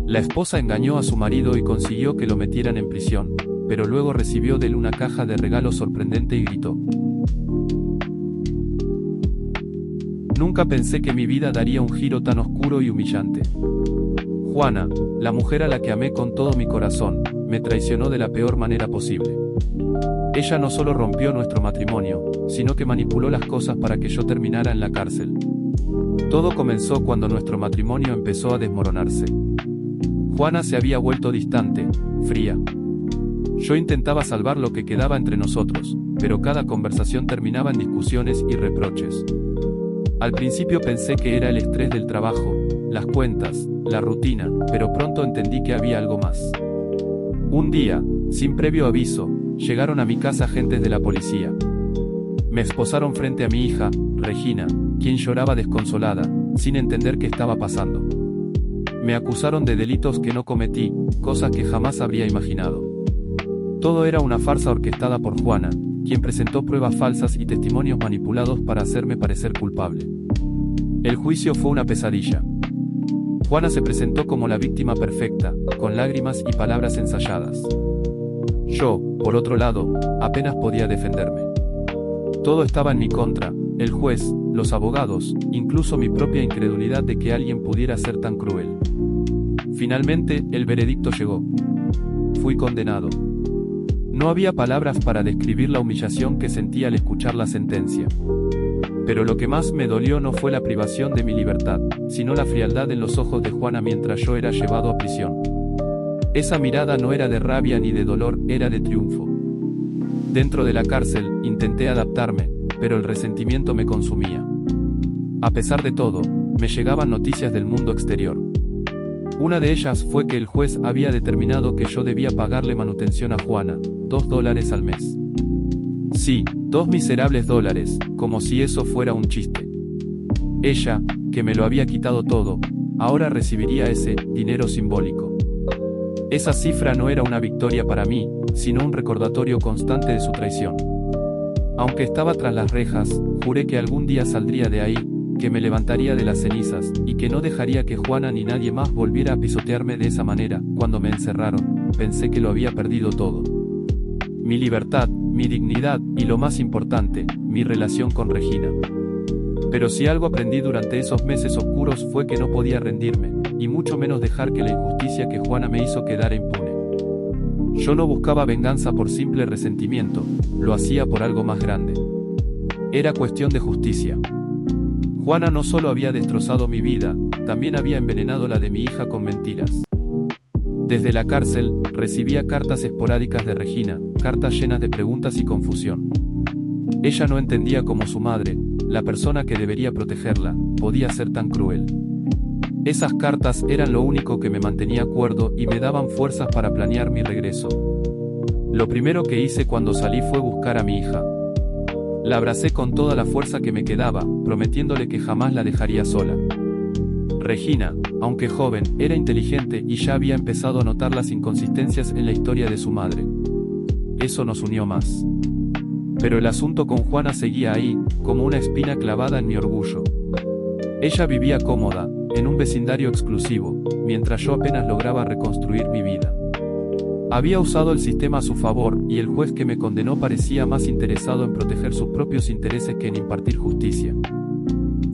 La esposa engañó a su marido y consiguió que lo metieran en prisión, pero luego recibió de él una caja de regalos sorprendente y gritó: "Nunca pensé que mi vida daría un giro tan oscuro y humillante. Juana, la mujer a la que amé con todo mi corazón, me traicionó de la peor manera posible. Ella no solo rompió nuestro matrimonio, sino que manipuló las cosas para que yo terminara en la cárcel. Todo comenzó cuando nuestro matrimonio empezó a desmoronarse. Juana se había vuelto distante, fría. Yo intentaba salvar lo que quedaba entre nosotros, pero cada conversación terminaba en discusiones y reproches. Al principio pensé que era el estrés del trabajo, las cuentas, la rutina, pero pronto entendí que había algo más. Un día, sin previo aviso, llegaron a mi casa agentes de la policía. Me esposaron frente a mi hija, Regina, quien lloraba desconsolada, sin entender qué estaba pasando. Me acusaron de delitos que no cometí, cosas que jamás habría imaginado. Todo era una farsa orquestada por Juana, quien presentó pruebas falsas y testimonios manipulados para hacerme parecer culpable. El juicio fue una pesadilla. Juana se presentó como la víctima perfecta, con lágrimas y palabras ensayadas. Yo, por otro lado, apenas podía defenderme. Todo estaba en mi contra, el juez, los abogados, incluso mi propia incredulidad de que alguien pudiera ser tan cruel. Finalmente, el veredicto llegó. Fui condenado. No había palabras para describir la humillación que sentí al escuchar la sentencia. Pero lo que más me dolió no fue la privación de mi libertad, sino la frialdad en los ojos de Juana mientras yo era llevado a prisión. Esa mirada no era de rabia ni de dolor, era de triunfo. Dentro de la cárcel, intenté adaptarme, pero el resentimiento me consumía. A pesar de todo, me llegaban noticias del mundo exterior. Una de ellas fue que el juez había determinado que yo debía pagarle manutención a Juana, $2 al mes. Sí, $2 miserables, como si eso fuera un chiste. Ella, que me lo había quitado todo, ahora recibiría ese dinero simbólico. Esa cifra no era una victoria para mí, sino un recordatorio constante de su traición. Aunque estaba tras las rejas, juré que algún día saldría de ahí, que me levantaría de las cenizas, y que no dejaría que Juana ni nadie más volviera a pisotearme de esa manera. Cuando me encerraron, pensé que lo había perdido todo. Mi libertad, mi dignidad, y lo más importante, mi relación con Regina. Pero si algo aprendí durante esos meses oscuros fue que no podía rendirme, y mucho menos dejar que la injusticia que Juana me hizo quedara impune. Yo no buscaba venganza por simple resentimiento, lo hacía por algo más grande. Era cuestión de justicia. Juana no solo había destrozado mi vida, también había envenenado la de mi hija con mentiras. Desde la cárcel, recibía cartas esporádicas de Regina, cartas llenas de preguntas y confusión. Ella no entendía cómo su madre, la persona que debería protegerla, podía ser tan cruel. Esas cartas eran lo único que me mantenía cuerdo y me daban fuerzas para planear mi regreso. Lo primero que hice cuando salí fue buscar a mi hija. La abracé con toda la fuerza que me quedaba, prometiéndole que jamás la dejaría sola. Regina, aunque joven, era inteligente y ya había empezado a notar las inconsistencias en la historia de su madre. Eso nos unió más. Pero el asunto con Juana seguía ahí, como una espina clavada en mi orgullo. Ella vivía cómoda, en un vecindario exclusivo, mientras yo apenas lograba reconstruir mi vida. Había usado el sistema a su favor, y el juez que me condenó parecía más interesado en proteger sus propios intereses que en impartir justicia.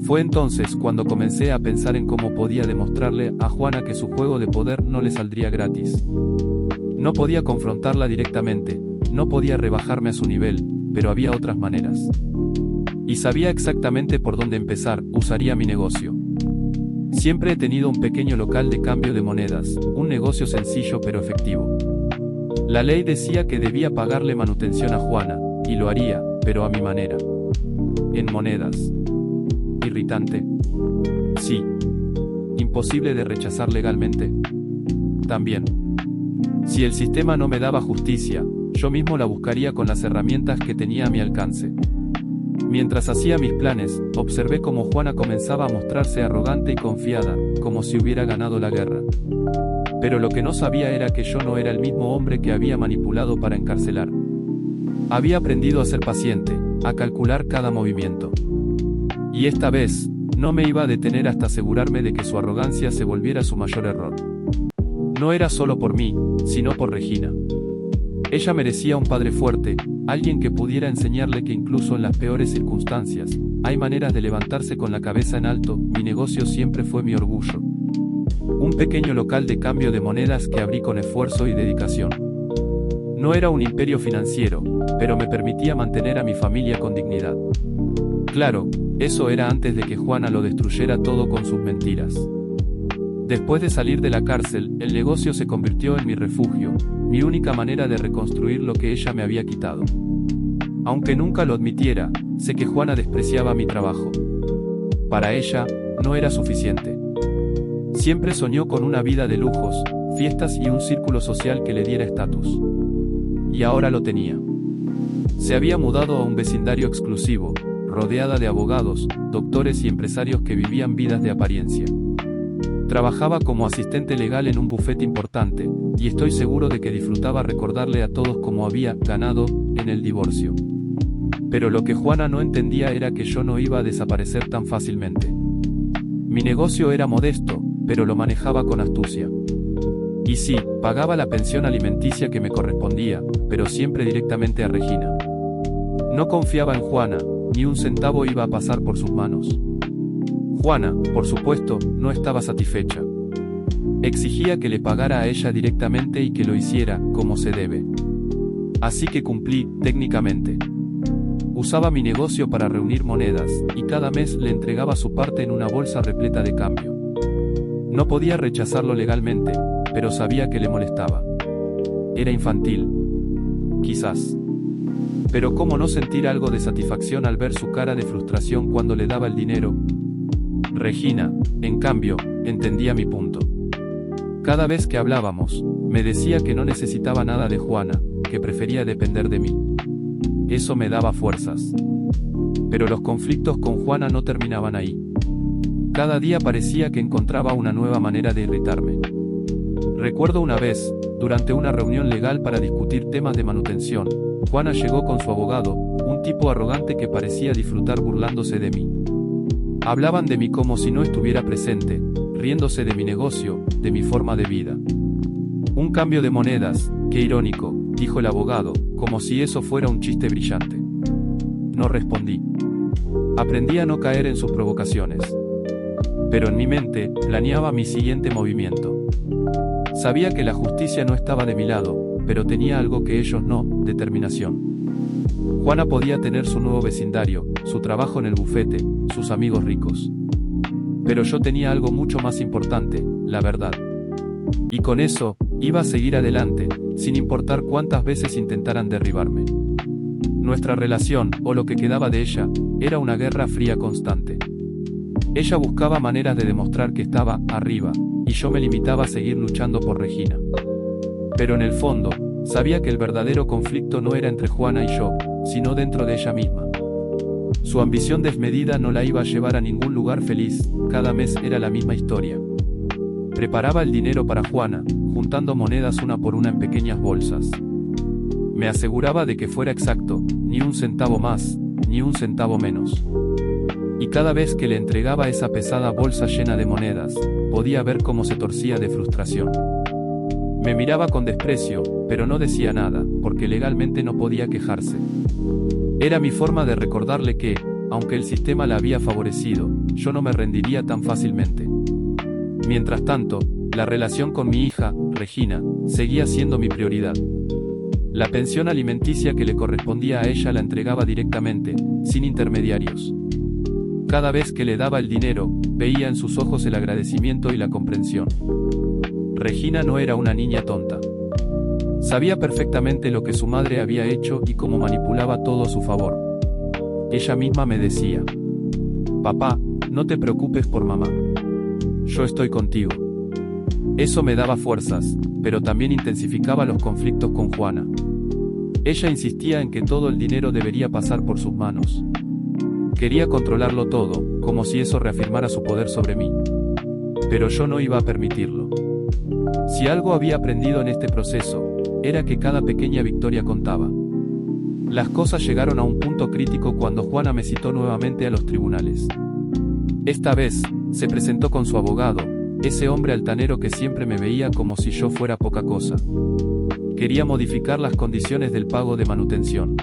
Fue entonces cuando comencé a pensar en cómo podía demostrarle a Juana que su juego de poder no le saldría gratis. No podía confrontarla directamente, no podía rebajarme a su nivel, pero había otras maneras. Y sabía exactamente por dónde empezar. Usaría mi negocio. Siempre he tenido un pequeño local de cambio de monedas, un negocio sencillo pero efectivo. La ley decía que debía pagarle manutención a Juana, y lo haría, pero a mi manera. En monedas. ¿Irritante? Sí. ¿Imposible de rechazar legalmente? También. Si el sistema no me daba justicia, yo mismo la buscaría con las herramientas que tenía a mi alcance. Mientras hacía mis planes, observé cómo Juana comenzaba a mostrarse arrogante y confiada, como si hubiera ganado la guerra. Pero lo que no sabía era que yo no era el mismo hombre que había manipulado para encarcelar. Había aprendido a ser paciente, a calcular cada movimiento. Y esta vez, no me iba a detener hasta asegurarme de que su arrogancia se volviera su mayor error. No era solo por mí, sino por Regina. Ella merecía un padre fuerte, alguien que pudiera enseñarle que incluso en las peores circunstancias, hay maneras de levantarse con la cabeza en alto. Mi negocio siempre fue mi orgullo. Un pequeño local de cambio de monedas que abrí con esfuerzo y dedicación. No era un imperio financiero, pero me permitía mantener a mi familia con dignidad. Claro, eso era antes de que Juana lo destruyera todo con sus mentiras. Después de salir de la cárcel, el negocio se convirtió en mi refugio, mi única manera de reconstruir lo que ella me había quitado. Aunque nunca lo admitiera, sé que Juana despreciaba mi trabajo. Para ella, no era suficiente. Siempre soñó con una vida de lujos, fiestas y un círculo social que le diera estatus. Y ahora lo tenía. Se había mudado a un vecindario exclusivo, rodeada de abogados, doctores y empresarios que vivían vidas de apariencia. Trabajaba como asistente legal en un bufete importante, y estoy seguro de que disfrutaba recordarle a todos cómo había ganado en el divorcio. Pero lo que Juana no entendía era que yo no iba a desaparecer tan fácilmente. Mi negocio era modesto, pero lo manejaba con astucia. Y sí, pagaba la pensión alimenticia que me correspondía, pero siempre directamente a Regina. No confiaba en Juana, ni un centavo iba a pasar por sus manos. Juana, por supuesto, no estaba satisfecha. Exigía que le pagara a ella directamente y que lo hiciera como se debe. Así que cumplí, técnicamente. Usaba mi negocio para reunir monedas, y cada mes le entregaba su parte en una bolsa repleta de cambio. No podía rechazarlo legalmente, pero sabía que le molestaba. Era infantil. Quizás. Pero ¿cómo no sentir algo de satisfacción al ver su cara de frustración cuando le daba el dinero? Regina, en cambio, entendía mi punto. Cada vez que hablábamos, me decía que no necesitaba nada de Juana, que prefería depender de mí. Eso me daba fuerzas. Pero los conflictos con Juana no terminaban ahí. Cada día parecía que encontraba una nueva manera de irritarme. Recuerdo una vez, durante una reunión legal para discutir temas de manutención, Juana llegó con su abogado, un tipo arrogante que parecía disfrutar burlándose de mí. Hablaban de mí como si no estuviera presente, riéndose de mi negocio, de mi forma de vida. Un cambio de monedas, qué irónico, dijo el abogado, como si eso fuera un chiste brillante. No respondí. Aprendí a no caer en sus provocaciones. Pero en mi mente, planeaba mi siguiente movimiento. Sabía que la justicia no estaba de mi lado, pero tenía algo que ellos no, determinación. Juana podía tener su nuevo vecindario, su trabajo en el bufete, sus amigos ricos. Pero yo tenía algo mucho más importante, la verdad. Y con eso, iba a seguir adelante, sin importar cuántas veces intentaran derribarme. Nuestra relación, o lo que quedaba de ella, era una guerra fría constante. Ella buscaba maneras de demostrar que estaba arriba, y yo me limitaba a seguir luchando por Regina. Pero en el fondo, sabía que el verdadero conflicto no era entre Juana y yo, sino dentro de ella misma. Su ambición desmedida no la iba a llevar a ningún lugar feliz, cada mes era la misma historia. Preparaba el dinero para Juana, juntando monedas una por una en pequeñas bolsas. Me aseguraba de que fuera exacto, ni un centavo más, ni un centavo menos. Y cada vez que le entregaba esa pesada bolsa llena de monedas, podía ver cómo se torcía de frustración. Me miraba con desprecio, pero no decía nada, porque legalmente no podía quejarse. Era mi forma de recordarle que, aunque el sistema la había favorecido, yo no me rendiría tan fácilmente. Mientras tanto, la relación con mi hija, Regina, seguía siendo mi prioridad. La pensión alimenticia que le correspondía a ella la entregaba directamente, sin intermediarios. Cada vez que le daba el dinero, veía en sus ojos el agradecimiento y la comprensión. Regina no era una niña tonta. Sabía perfectamente lo que su madre había hecho y cómo manipulaba todo a su favor. Ella misma me decía: «Papá, no te preocupes por mamá. Yo estoy contigo». Eso me daba fuerzas, pero también intensificaba los conflictos con Juana. Ella insistía en que todo el dinero debería pasar por sus manos. Quería controlarlo todo, como si eso reafirmara su poder sobre mí. Pero yo no iba a permitirlo. Si algo había aprendido en este proceso, era que cada pequeña victoria contaba. Las cosas llegaron a un punto crítico cuando Juana me citó nuevamente a los tribunales. Esta vez, se presentó con su abogado, ese hombre altanero que siempre me veía como si yo fuera poca cosa. Quería modificar las condiciones del pago de manutención.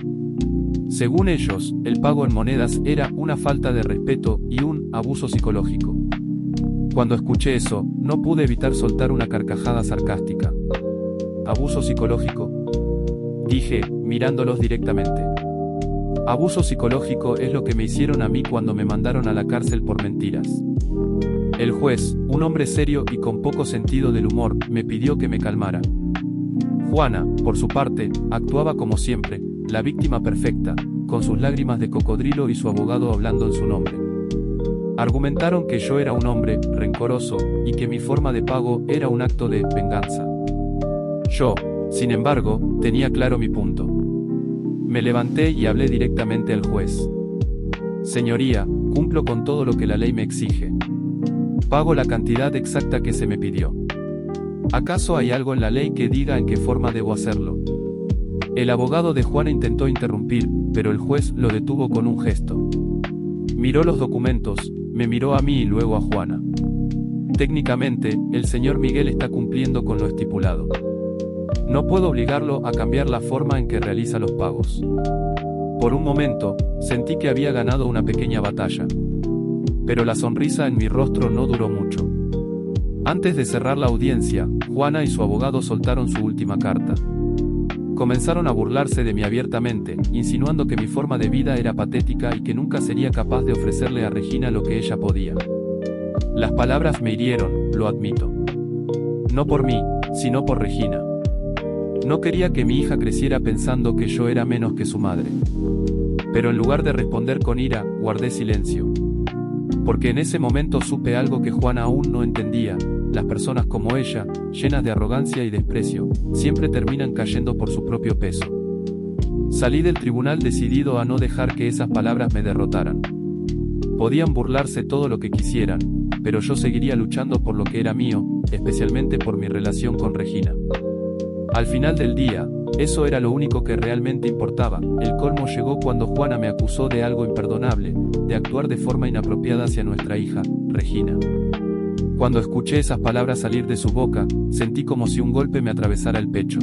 Según ellos, el pago en monedas era una falta de respeto y un abuso psicológico. Cuando escuché eso, no pude evitar soltar una carcajada sarcástica. ¿Abuso psicológico?, dije, mirándolos directamente. Abuso psicológico es lo que me hicieron a mí cuando me mandaron a la cárcel por mentiras. El juez, un hombre serio y con poco sentido del humor, me pidió que me calmara. Juana, por su parte, actuaba como siempre, la víctima perfecta, con sus lágrimas de cocodrilo y su abogado hablando en su nombre. Argumentaron que yo era un hombre rencoroso y que mi forma de pago era un acto de venganza. Yo, sin embargo, tenía claro mi punto. Me levanté y hablé directamente al juez. Señoría, cumplo con todo lo que la ley me exige. Pago la cantidad exacta que se me pidió. ¿Acaso hay algo en la ley que diga en qué forma debo hacerlo? El abogado de Juana intentó interrumpir, pero el juez lo detuvo con un gesto. Miró los documentos, me miró a mí y luego a Juana. Técnicamente, el señor Miguel está cumpliendo con lo estipulado. No puedo obligarlo a cambiar la forma en que realiza los pagos. Por un momento, sentí que había ganado una pequeña batalla. Pero la sonrisa en mi rostro no duró mucho. Antes de cerrar la audiencia, Juana y su abogado soltaron su última carta. Comenzaron a burlarse de mí abiertamente, insinuando que mi forma de vida era patética y que nunca sería capaz de ofrecerle a Regina lo que ella podía. Las palabras me hirieron, lo admito. No por mí, sino por Regina. No quería que mi hija creciera pensando que yo era menos que su madre. Pero en lugar de responder con ira, guardé silencio. Porque en ese momento supe algo que Juana aún no entendía: las personas como ella, llenas de arrogancia y desprecio, siempre terminan cayendo por su propio peso. Salí del tribunal decidido a no dejar que esas palabras me derrotaran. Podían burlarse todo lo que quisieran, pero yo seguiría luchando por lo que era mío, especialmente por mi relación con Regina. Al final del día, eso era lo único que realmente importaba. El colmo llegó cuando Juana me acusó de algo imperdonable, de actuar de forma inapropiada hacia nuestra hija, Regina. Cuando escuché esas palabras salir de su boca, sentí como si un golpe me atravesara el pecho.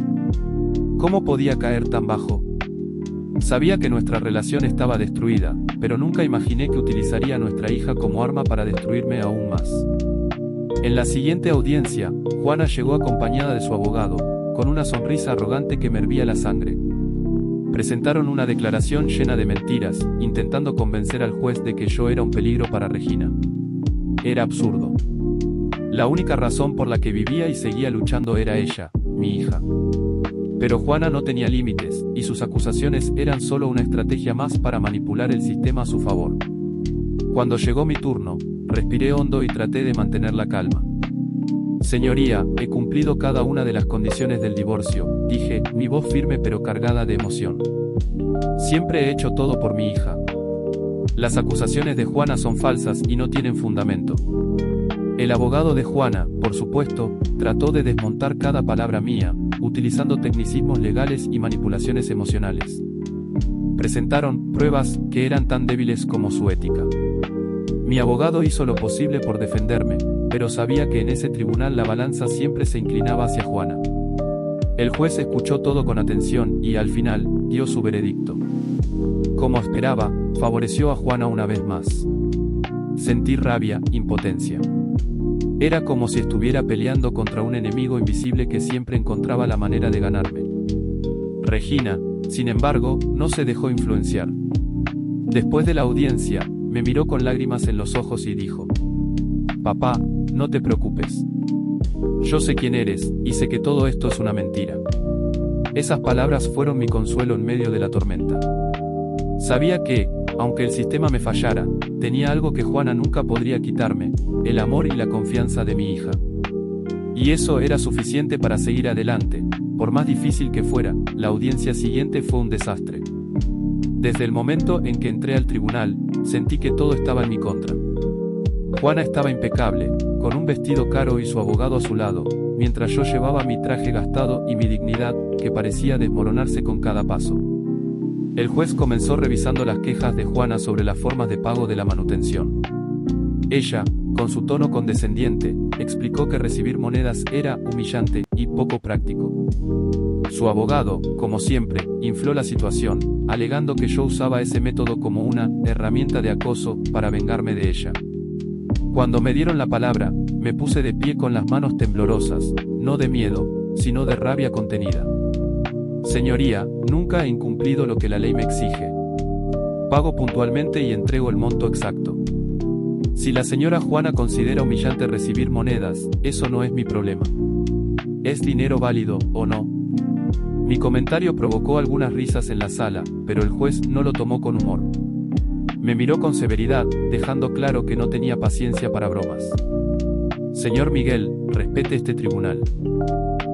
¿Cómo podía caer tan bajo? Sabía que nuestra relación estaba destruida, pero nunca imaginé que utilizaría a nuestra hija como arma para destruirme aún más. En la siguiente audiencia, Juana llegó acompañada de su abogado, con una sonrisa arrogante que me hervía la sangre. Presentaron una declaración llena de mentiras, intentando convencer al juez de que yo era un peligro para Regina. Era absurdo. La única razón por la que vivía y seguía luchando era ella, mi hija. Pero Juana no tenía límites, y sus acusaciones eran solo una estrategia más para manipular el sistema a su favor. Cuando llegó mi turno, respiré hondo y traté de mantener la calma. Señoría, he cumplido cada una de las condiciones del divorcio, dije, mi voz firme pero cargada de emoción. Siempre he hecho todo por mi hija. Las acusaciones de Juana son falsas y no tienen fundamento. El abogado de Juana, por supuesto, trató de desmontar cada palabra mía, utilizando tecnicismos legales y manipulaciones emocionales. Presentaron pruebas que eran tan débiles como su ética. Mi abogado hizo lo posible por defenderme, pero sabía que en ese tribunal la balanza siempre se inclinaba hacia Juana. El juez escuchó todo con atención y, al final, dio su veredicto. Como esperaba, favoreció a Juana una vez más. Sentí rabia, impotencia. Era como si estuviera peleando contra un enemigo invisible que siempre encontraba la manera de ganarme. Regina, sin embargo, no se dejó influenciar. Después de la audiencia, me miró con lágrimas en los ojos y dijo: «Papá, no te preocupes. Yo sé quién eres, y sé que todo esto es una mentira». Esas palabras fueron mi consuelo en medio de la tormenta. Sabía que, aunque el sistema me fallara, tenía algo que Juana nunca podría quitarme: el amor y la confianza de mi hija. Y eso era suficiente para seguir adelante. Por más difícil que fuera, la audiencia siguiente fue un desastre. Desde el momento en que entré al tribunal, sentí que todo estaba en mi contra. Juana estaba impecable, con un vestido caro y su abogado a su lado, mientras yo llevaba mi traje gastado y mi dignidad, que parecía desmoronarse con cada paso. El juez comenzó revisando las quejas de Juana sobre las formas de pago de la manutención. Ella, con su tono condescendiente, explicó que recibir monedas era humillante y poco práctico. Su abogado, como siempre, infló la situación, alegando que yo usaba ese método como una herramienta de acoso para vengarme de ella. Cuando me dieron la palabra, me puse de pie con las manos temblorosas, no de miedo, sino de rabia contenida. Señoría, nunca he incumplido lo que la ley me exige. Pago puntualmente y entrego el monto exacto. Si la señora Juana considera humillante recibir monedas, eso no es mi problema. ¿Es dinero válido o no? Mi comentario provocó algunas risas en la sala, pero el juez no lo tomó con humor. Me miró con severidad, dejando claro que no tenía paciencia para bromas. Señor Miguel, respete este tribunal.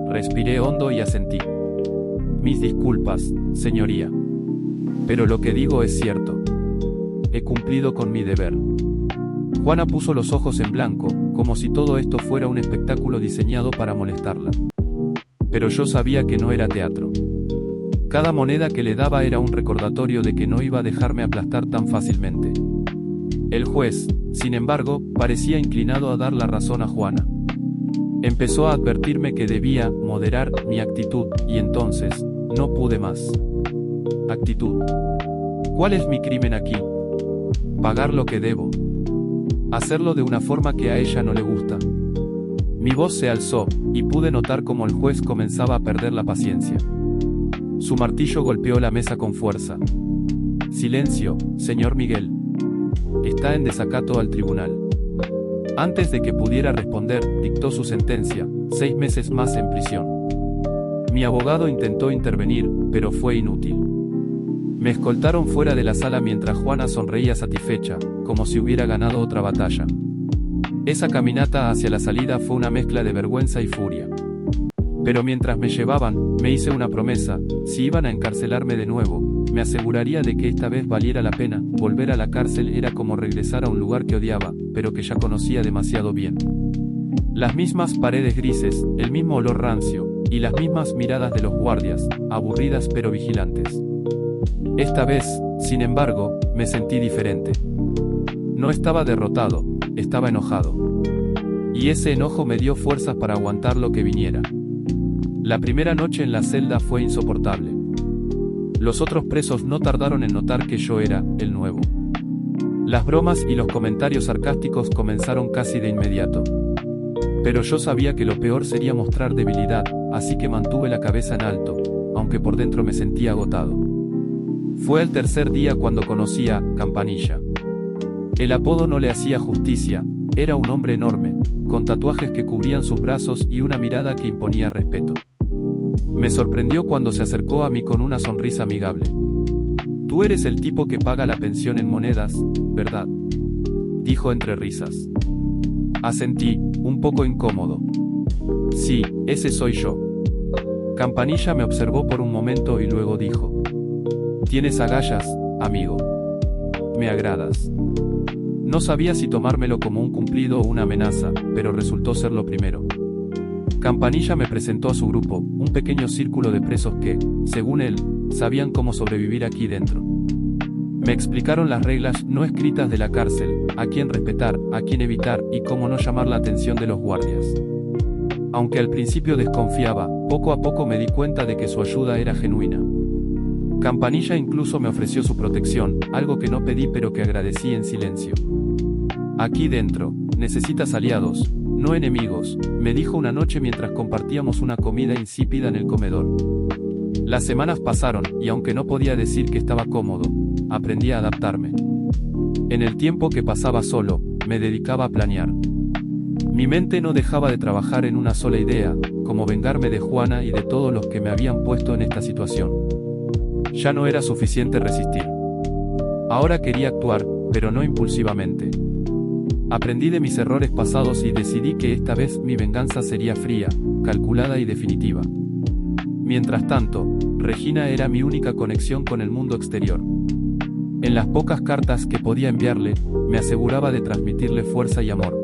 Respiré hondo y asentí. Mis disculpas, señoría. Pero lo que digo es cierto. He cumplido con mi deber. Juana puso los ojos en blanco, como si todo esto fuera un espectáculo diseñado para molestarla. Pero yo sabía que no era teatro. Cada moneda que le daba era un recordatorio de que no iba a dejarme aplastar tan fácilmente. El juez, sin embargo, parecía inclinado a dar la razón a Juana. Empezó a advertirme que debía moderar mi actitud, y entonces, no pude más. Actitud. ¿Cuál es mi crimen aquí? Pagar lo que debo. Hacerlo de una forma que a ella no le gusta. Mi voz se alzó, y pude notar cómo el juez comenzaba a perder la paciencia. Su martillo golpeó la mesa con fuerza. Silencio, señor Miguel. Está en desacato al tribunal. Antes de que pudiera responder, dictó su sentencia, 6 meses más en prisión. Mi abogado intentó intervenir, pero fue inútil. Me escoltaron fuera de la sala mientras Juana sonreía satisfecha, como si hubiera ganado otra batalla. Esa caminata hacia la salida fue una mezcla de vergüenza y furia. Pero mientras me llevaban, me hice una promesa: si iban a encarcelarme de nuevo, me aseguraría de que esta vez valiera la pena. Volver a la cárcel era como regresar a un lugar que odiaba, pero que ya conocía demasiado bien. Las mismas paredes grises, el mismo olor rancio, y las mismas miradas de los guardias, aburridas pero vigilantes. Esta vez, sin embargo, me sentí diferente. No estaba derrotado, estaba enojado. Y ese enojo me dio fuerzas para aguantar lo que viniera. La primera noche en la celda fue insoportable. Los otros presos no tardaron en notar que yo era el nuevo. Las bromas y los comentarios sarcásticos comenzaron casi de inmediato. Pero yo sabía que lo peor sería mostrar debilidad, así que mantuve la cabeza en alto, aunque por dentro me sentía agotado. Fue el tercer día cuando conocí a Campanilla. El apodo no le hacía justicia, era un hombre enorme, con tatuajes que cubrían sus brazos y una mirada que imponía respeto. Me sorprendió cuando se acercó a mí con una sonrisa amigable. Tú eres el tipo que paga la pensión en monedas, ¿verdad? Dijo entre risas. Asentí, un poco incómodo. Sí, ese soy yo. Campanilla me observó por un momento y luego dijo: Tienes agallas, amigo. Me agradas. No sabía si tomármelo como un cumplido o una amenaza, pero resultó ser lo primero. Campanilla me presentó a su grupo, un pequeño círculo de presos que, según él, sabían cómo sobrevivir aquí dentro. Me explicaron las reglas no escritas de la cárcel, a quién respetar, a quién evitar y cómo no llamar la atención de los guardias. Aunque al principio desconfiaba, poco a poco me di cuenta de que su ayuda era genuina. Campanilla incluso me ofreció su protección, algo que no pedí pero que agradecí en silencio. Aquí dentro, necesitas aliados, no enemigos, me dijo una noche mientras compartíamos una comida insípida en el comedor. Las semanas pasaron, y aunque no podía decir que estaba cómodo, aprendí a adaptarme. En el tiempo que pasaba solo, me dedicaba a planear. Mi mente no dejaba de trabajar en una sola idea, como vengarme de Juana y de todos los que me habían puesto en esta situación. Ya no era suficiente resistir. Ahora quería actuar, pero no impulsivamente. Aprendí de mis errores pasados y decidí que esta vez mi venganza sería fría, calculada y definitiva. Mientras tanto, Regina era mi única conexión con el mundo exterior. En las pocas cartas que podía enviarle, me aseguraba de transmitirle fuerza y amor.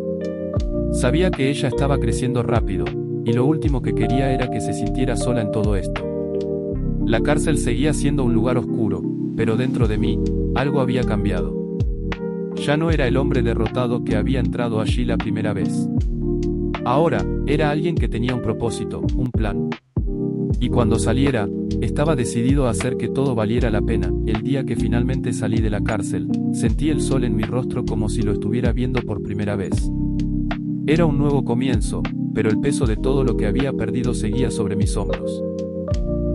Sabía que ella estaba creciendo rápido, y lo último que quería era que se sintiera sola en todo esto. La cárcel seguía siendo un lugar oscuro, pero dentro de mí, algo había cambiado. Ya no era el hombre derrotado que había entrado allí la primera vez. Ahora, era alguien que tenía un propósito, un plan. Y cuando saliera, estaba decidido a hacer que todo valiera la pena. El día que finalmente salí de la cárcel, sentí el sol en mi rostro como si lo estuviera viendo por primera vez. Era un nuevo comienzo, pero el peso de todo lo que había perdido seguía sobre mis hombros.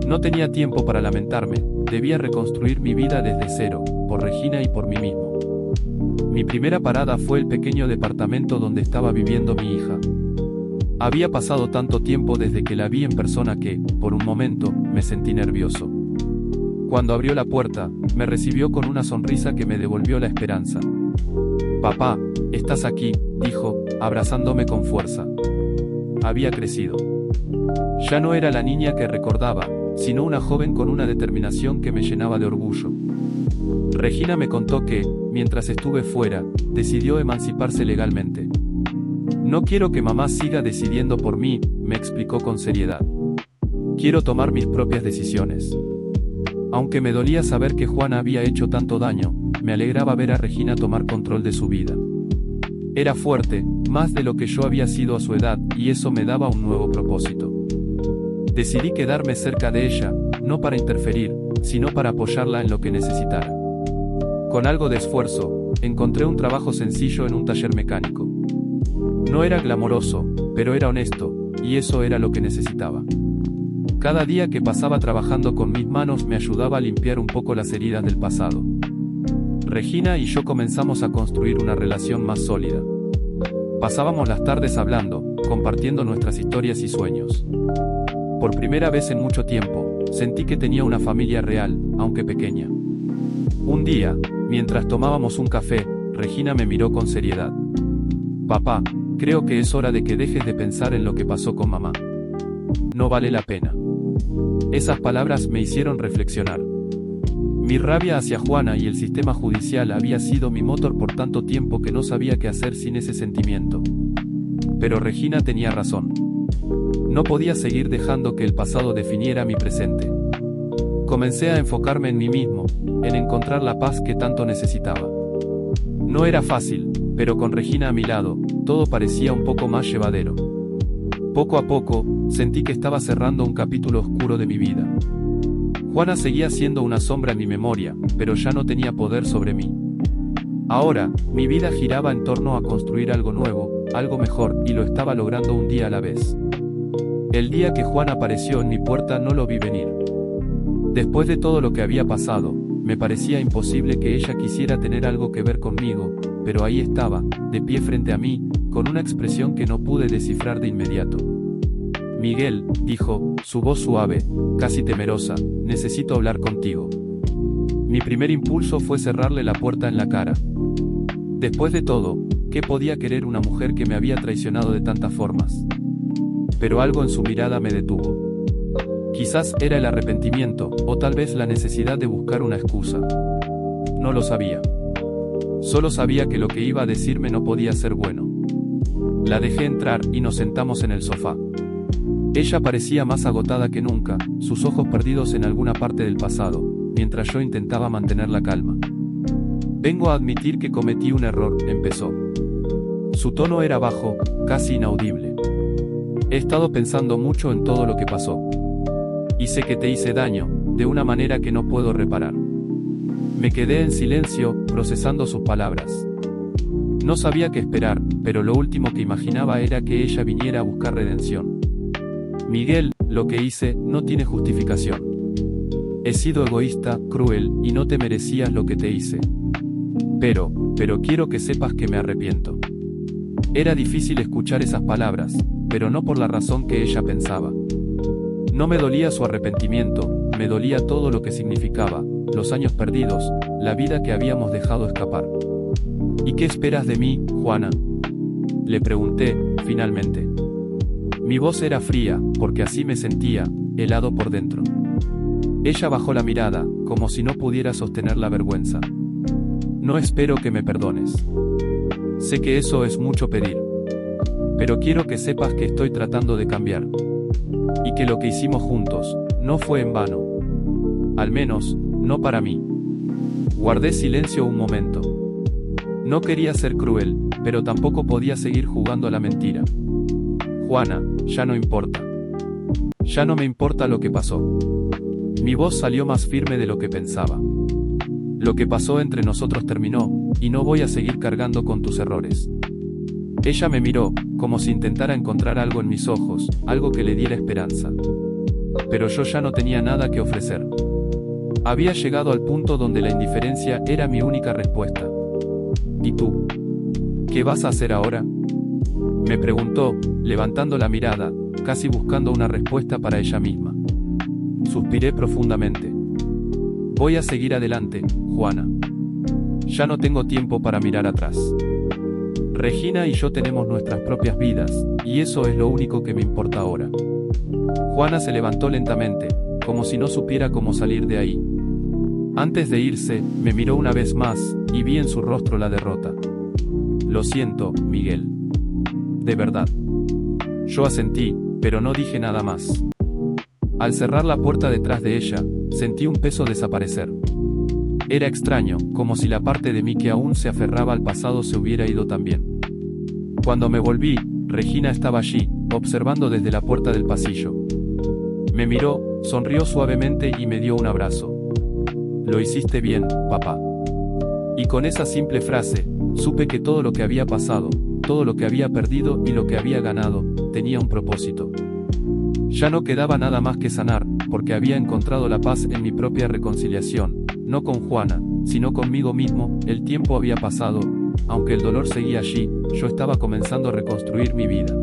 No tenía tiempo para lamentarme, debía reconstruir mi vida desde cero, por Regina y por mí mismo. Mi primera parada fue el pequeño departamento donde estaba viviendo mi hija. Había pasado tanto tiempo desde que la vi en persona que, por un momento, me sentí nervioso. Cuando abrió la puerta, me recibió con una sonrisa que me devolvió la esperanza. «Papá, estás aquí», dijo, abrazándome con fuerza. Había crecido. Ya no era la niña que recordaba, sino una joven con una determinación que me llenaba de orgullo. Regina me contó que, mientras estuve fuera, decidió emanciparse legalmente. «No quiero que mamá siga decidiendo por mí», me explicó con seriedad. «Quiero tomar mis propias decisiones». Aunque me dolía saber que Juana había hecho tanto daño, me alegraba ver a Regina tomar control de su vida. Era fuerte, más de lo que yo había sido a su edad, y eso me daba un nuevo propósito. Decidí quedarme cerca de ella, no para interferir, sino para apoyarla en lo que necesitara. Con algo de esfuerzo, encontré un trabajo sencillo en un taller mecánico. No era glamoroso, pero era honesto, y eso era lo que necesitaba. Cada día que pasaba trabajando con mis manos me ayudaba a limpiar un poco las heridas del pasado. Regina y yo comenzamos a construir una relación más sólida. Pasábamos las tardes hablando, compartiendo nuestras historias y sueños. Por primera vez en mucho tiempo, sentí que tenía una familia real, aunque pequeña. Un día, mientras tomábamos un café, Regina me miró con seriedad. «Papá, creo que es hora de que dejes de pensar en lo que pasó con mamá. No vale la pena». Esas palabras me hicieron reflexionar. Mi rabia hacia Juana y el sistema judicial había sido mi motor por tanto tiempo que no sabía qué hacer sin ese sentimiento. Pero Regina tenía razón. No podía seguir dejando que el pasado definiera mi presente. Comencé a enfocarme en mí mismo, en encontrar la paz que tanto necesitaba. No era fácil, pero con Regina a mi lado, todo parecía un poco más llevadero. Poco a poco, sentí que estaba cerrando un capítulo oscuro de mi vida. Juana seguía siendo una sombra en mi memoria, pero ya no tenía poder sobre mí. Ahora, mi vida giraba en torno a construir algo nuevo, algo mejor, y lo estaba logrando un día a la vez. El día que Juana apareció en mi puerta no lo vi venir. Después de todo lo que había pasado, me parecía imposible que ella quisiera tener algo que ver conmigo, pero ahí estaba, de pie frente a mí, con una expresión que no pude descifrar de inmediato. «Miguel», dijo, su voz suave, casi temerosa, «necesito hablar contigo». Mi primer impulso fue cerrarle la puerta en la cara. Después de todo, ¿qué podía querer una mujer que me había traicionado de tantas formas? Pero algo en su mirada me detuvo. Quizás era el arrepentimiento, o tal vez la necesidad de buscar una excusa. No lo sabía. Solo sabía que lo que iba a decirme no podía ser bueno. La dejé entrar y nos sentamos en el sofá. Ella parecía más agotada que nunca, sus ojos perdidos en alguna parte del pasado, mientras yo intentaba mantener la calma. «Vengo a admitir que cometí un error», empezó. Su tono era bajo, casi inaudible. «He estado pensando mucho en todo lo que pasó. Y sé que te hice daño, de una manera que no puedo reparar». Me quedé en silencio, procesando sus palabras. No sabía qué esperar, pero lo último que imaginaba era que ella viniera a buscar redención. «Miguel, lo que hice no tiene justificación. He sido egoísta, cruel, y no te merecías lo que te hice. Pero quiero que sepas que me arrepiento». Era difícil escuchar esas palabras, pero no por la razón que ella pensaba. No me dolía su arrepentimiento, me dolía todo lo que significaba, los años perdidos, la vida que habíamos dejado escapar. «¿Y qué esperas de mí, Juana?», le pregunté, finalmente. Mi voz era fría, porque así me sentía, helado por dentro. Ella bajó la mirada, como si no pudiera sostener la vergüenza. «No espero que me perdones. Sé que eso es mucho pedir. Pero quiero que sepas que estoy tratando de cambiar. Y que lo que hicimos juntos, no fue en vano. Al menos, no para mí». Guardé silencio un momento. No quería ser cruel, pero tampoco podía seguir jugando a la mentira. Juana, ya no importa. Ya no me importa lo que pasó. Mi voz salió más firme de lo que pensaba. Lo que pasó entre nosotros terminó, y no voy a seguir cargando con tus errores. Ella me miró, como si intentara encontrar algo en mis ojos, algo que le diera esperanza. Pero yo ya no tenía nada que ofrecer. Había llegado al punto donde la indiferencia era mi única respuesta. ¿Y tú? ¿Qué vas a hacer ahora?, me preguntó, levantando la mirada, casi buscando una respuesta para ella misma. Suspiré profundamente. Voy a seguir adelante, Juana. Ya no tengo tiempo para mirar atrás. Regina y yo tenemos nuestras propias vidas, y eso es lo único que me importa ahora. Juana se levantó lentamente, como si no supiera cómo salir de ahí. Antes de irse, me miró una vez más, y vi en su rostro la derrota. Lo siento, Miguel. De verdad. Yo asentí, pero no dije nada más. Al cerrar la puerta detrás de ella, sentí un peso desaparecer. Era extraño, como si la parte de mí que aún se aferraba al pasado se hubiera ido también. Cuando me volví, Regina estaba allí, observando desde la puerta del pasillo. Me miró, sonrió suavemente y me dio un abrazo. Lo hiciste bien, papá. Y con esa simple frase, supe que todo lo que había pasado, todo lo que había perdido y lo que había ganado, tenía un propósito. Ya no quedaba nada más que sanar, porque había encontrado la paz en mi propia reconciliación, no con Juana, sino conmigo mismo. El tiempo había pasado, aunque el dolor seguía allí, yo estaba comenzando a reconstruir mi vida.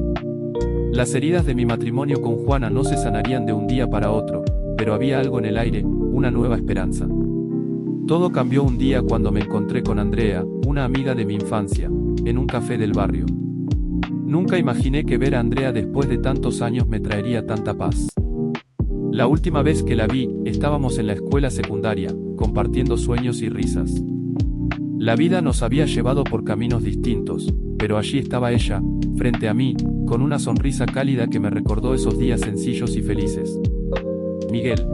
Las heridas de mi matrimonio con Juana no se sanarían de un día para otro, pero había algo en el aire, una nueva esperanza. Todo cambió un día cuando me encontré con Andrea, una amiga de mi infancia, en un café del barrio. Nunca imaginé que ver a Andrea después de tantos años me traería tanta paz. La última vez que la vi, estábamos en la escuela secundaria, compartiendo sueños y risas. La vida nos había llevado por caminos distintos, pero allí estaba ella, frente a mí, con una sonrisa cálida que me recordó esos días sencillos y felices. Miguel.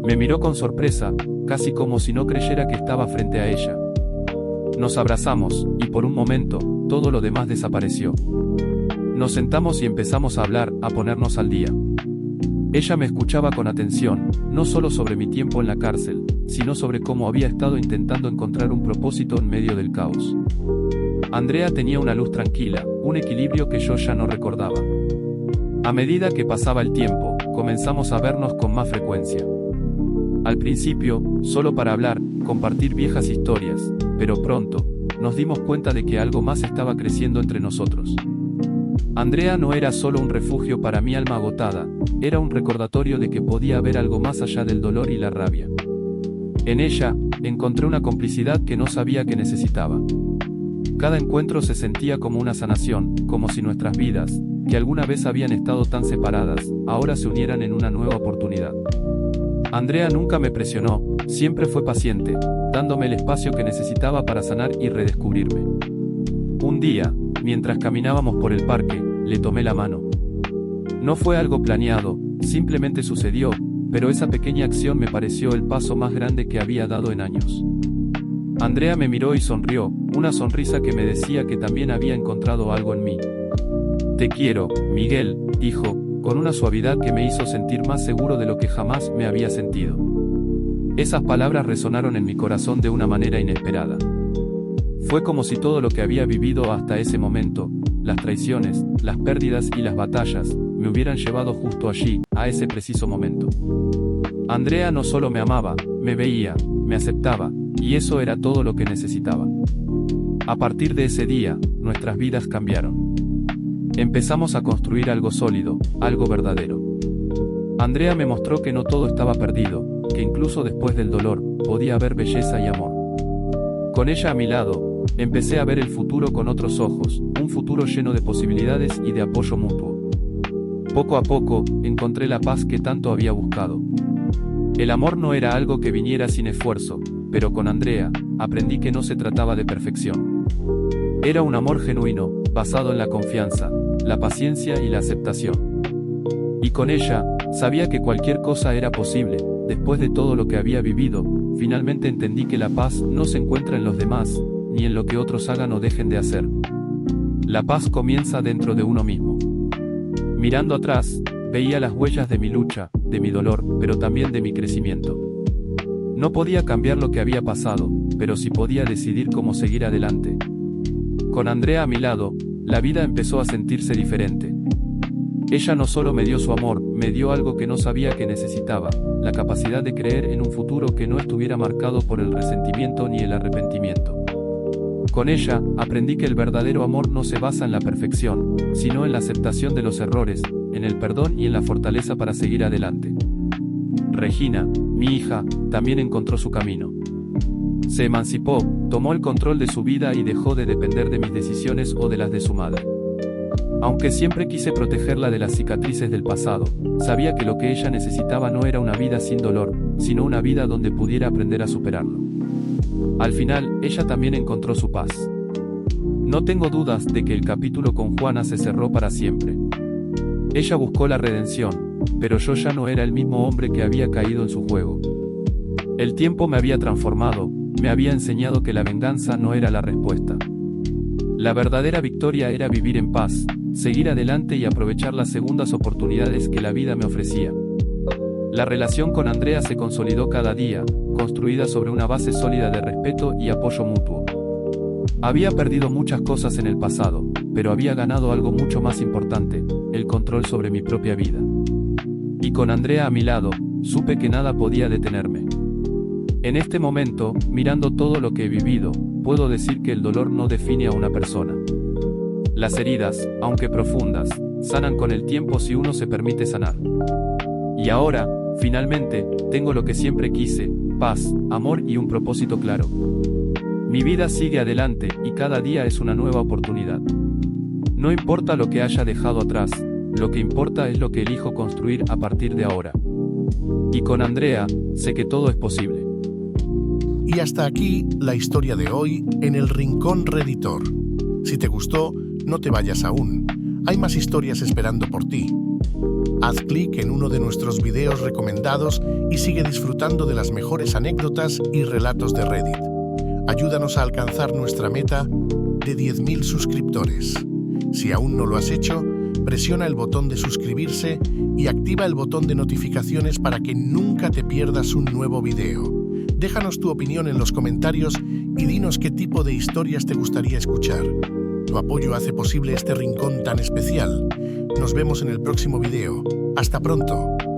Me miró con sorpresa, casi como si no creyera que estaba frente a ella. Nos abrazamos, y por un momento, todo lo demás desapareció. Nos sentamos y empezamos a hablar, a ponernos al día. Ella me escuchaba con atención, no solo sobre mi tiempo en la cárcel, sino sobre cómo había estado intentando encontrar un propósito en medio del caos. Andrea tenía una luz tranquila, un equilibrio que yo ya no recordaba. A medida que pasaba el tiempo, comenzamos a vernos con más frecuencia. Al principio, solo para hablar, compartir viejas historias, pero pronto, nos dimos cuenta de que algo más estaba creciendo entre nosotros. Andrea no era solo un refugio para mi alma agotada, era un recordatorio de que podía haber algo más allá del dolor y la rabia. En ella, encontré una complicidad que no sabía que necesitaba. Cada encuentro se sentía como una sanación, como si nuestras vidas, que alguna vez habían estado tan separadas, ahora se unieran en una nueva oportunidad. Andrea nunca me presionó, siempre fue paciente, dándome el espacio que necesitaba para sanar y redescubrirme. Un día, mientras caminábamos por el parque, le tomé la mano. No fue algo planeado, simplemente sucedió, pero esa pequeña acción me pareció el paso más grande que había dado en años. Andrea me miró y sonrió, una sonrisa que me decía que también había encontrado algo en mí. Te quiero, Miguel, dijo, con una suavidad que me hizo sentir más seguro de lo que jamás me había sentido. Esas palabras resonaron en mi corazón de una manera inesperada. Fue como si todo lo que había vivido hasta ese momento, las traiciones, las pérdidas y las batallas, me hubieran llevado justo allí, a ese preciso momento. Andrea no solo me amaba, me veía, me aceptaba, y eso era todo lo que necesitaba. A partir de ese día, nuestras vidas cambiaron. Empezamos a construir algo sólido, algo verdadero. Andrea me mostró que no todo estaba perdido, que incluso después del dolor, podía haber belleza y amor. Con ella a mi lado, empecé a ver el futuro con otros ojos, un futuro lleno de posibilidades y de apoyo mutuo. Poco a poco, encontré la paz que tanto había buscado. El amor no era algo que viniera sin esfuerzo, pero con Andrea, aprendí que no se trataba de perfección. Era un amor genuino, basado en la confianza, la paciencia y la aceptación. Y con ella, sabía que cualquier cosa era posible. Después de todo lo que había vivido, finalmente entendí que la paz no se encuentra en los demás, ni en lo que otros hagan o dejen de hacer. La paz comienza dentro de uno mismo. Mirando atrás, veía las huellas de mi lucha, de mi dolor, pero también de mi crecimiento. No podía cambiar lo que había pasado, pero sí podía decidir cómo seguir adelante. Con Andrea a mi lado, la vida empezó a sentirse diferente. Ella no solo me dio su amor, me dio algo que no sabía que necesitaba, la capacidad de creer en un futuro que no estuviera marcado por el resentimiento ni el arrepentimiento. Con ella, aprendí que el verdadero amor no se basa en la perfección, sino en la aceptación de los errores, en el perdón y en la fortaleza para seguir adelante. Regina, mi hija, también encontró su camino. Se emancipó, tomó el control de su vida y dejó de depender de mis decisiones o de las de su madre. Aunque siempre quise protegerla de las cicatrices del pasado, sabía que lo que ella necesitaba no era una vida sin dolor, sino una vida donde pudiera aprender a superarlo. Al final, ella también encontró su paz. No tengo dudas de que el capítulo con Juana se cerró para siempre. Ella buscó la redención, pero yo ya no era el mismo hombre que había caído en su juego. El tiempo me había transformado, me había enseñado que la venganza no era la respuesta. La verdadera victoria era vivir en paz, seguir adelante y aprovechar las segundas oportunidades que la vida me ofrecía. La relación con Andrea se consolidó cada día, construida sobre una base sólida de respeto y apoyo mutuo. Había perdido muchas cosas en el pasado, pero había ganado algo mucho más importante, el control sobre mi propia vida. Y con Andrea a mi lado, supe que nada podía detenerme. En este momento, mirando todo lo que he vivido, puedo decir que el dolor no define a una persona. Las heridas, aunque profundas, sanan con el tiempo si uno se permite sanar. Y ahora, finalmente, tengo lo que siempre quise, paz, amor y un propósito claro. Mi vida sigue adelante y cada día es una nueva oportunidad. No importa lo que haya dejado atrás, lo que importa es lo que elijo construir a partir de ahora. Y con Andrea, sé que todo es posible. Y hasta aquí la historia de hoy en el Rincón Redditor. Si te gustó, no te vayas aún. Hay más historias esperando por ti. Haz clic en uno de nuestros videos recomendados y sigue disfrutando de las mejores anécdotas y relatos de Reddit. Ayúdanos a alcanzar nuestra meta de 10.000 suscriptores. Si aún no lo has hecho, presiona el botón de suscribirse y activa el botón de notificaciones para que nunca te pierdas un nuevo video. Déjanos tu opinión en los comentarios y dinos qué tipo de historias te gustaría escuchar. Tu apoyo hace posible este rincón tan especial. Nos vemos en el próximo video. ¡Hasta pronto!